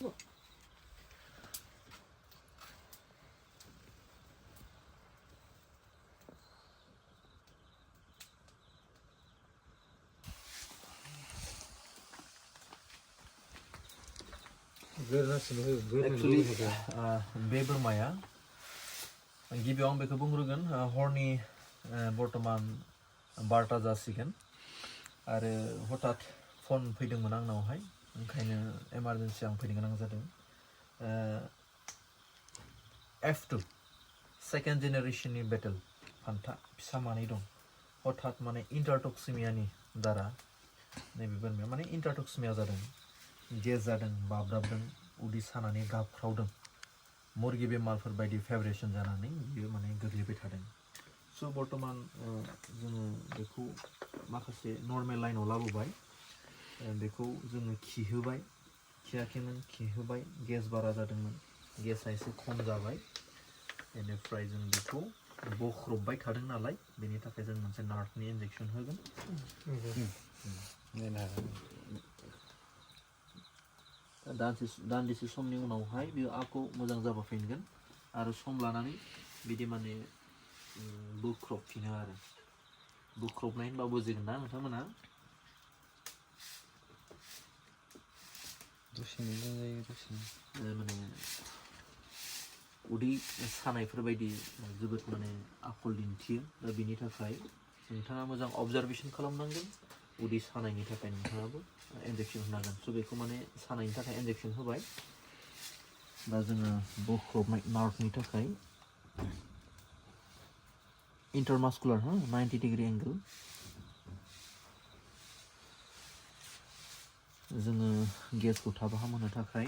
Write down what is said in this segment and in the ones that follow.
Actually, bwrmaya गिबियाव आं बेखौ बुंग्रोगोन हरनि बर्तमान 12टा जासिगोन आरो हठात फन फैदोंमोन आंनावहाय ओंखायनो इमारजेन्सि आं फैनो गोनां जादों F2 सेकेन्ड जेनेरेशननि बेटल फान्था फिसा मानै दं हठात माने इन्टारटक्सिमियानि दारा नैबे बोरमाया माने इन्टारटक्सिमिया जादों गेस जादों बाब्राबदों उदै सानानै गाबख्रावदों मुरगि बेमारफोर बायदि फेब्रेसन जानानै बियो माने गोग्लैबाय थादों स' बर्तमान जोङो बेखौ माखासे नर्मेल लाइनाव लाबोबाय बेखौ जोङो खिहोबाय खियाखैमोन खिहोबाय गेस बारा जादोंमोन गेसआ एसे खम जाबाय बेनिफ्राय जों बेखौ बख्रबबाय थादों नालाय बेनि थाखाय जों मोनसे नार्भनि इन्जेक्सन होगोन दान्दिसे समनि उनावहाय बियो आखौ मोजां जाबोफिनगोन आरो सम लानानै बिदि माने बोख्रबफिनो आरो बोख्रबनाय होनबा बुजिगोन ना नोंथांमोना माने उदै सानायफोर बायदि जोबोद माने आखल दिन्थियो दा बिनि थाखाय नोंथाङा मोजां अबजारभेसन खालामनांगोन उदै सानायनि थाखाय नोंथाङाबो इन्जेक्सन होनांगोन स' बेखौ माने सानायनि थाखाय इन्जेक्सन होबाय दा जोङो बोख्रबनाय नार्भनि थाखाय इन्टारमास्कुलार 90 डिग्री एंगल जोङो गेसखौ थाब हामहोनो थाखाय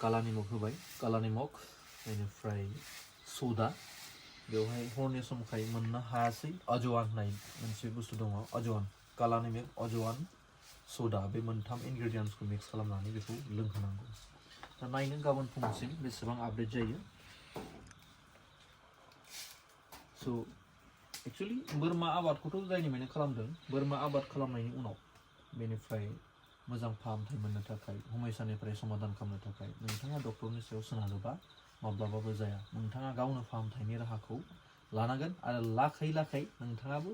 काला निमक होबाय काला निमक बेनिफ्राय सदा बेवहाय हरनि समखाय मोननो हायासै अजवान होननाय मोनसे बुस्थु दङ अजवान काला निमक अजवान सदा बे मोनथाम इनग्रेडियेन्ट्सखौ मिक्स खालामनानै बेखौ लोंहोनांगौ दा नायनो गाबोन फुंसिम बेसेबां आपडेट जायो स' एक्चुअली बोरमा आबादखौथ' जायनिफ्रायनो खालामदों बोरमा आबाद खालामनायनि उनाव बेनिफ्राय मोजां फाहामथाय मोननो थाखाय समयसानिफ्राय समाधान खालामनो थाखाय नोंथाङा डक्टरनि सायाव सोनारोबा माब्लाबाबो जाया नोंथाङा गावनो फाहामथायनि राहाखौ लानांगोन आरो लाखै लाखै नोंथाङाबो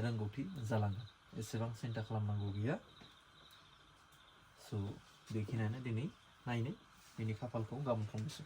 रोंगौथि जालांगोन एसेबां सिन्था खालामनांगौ गैया स' बेखिनियानो दिनै नायनो बिनि खाफालखौ गाबोन खालामनोसै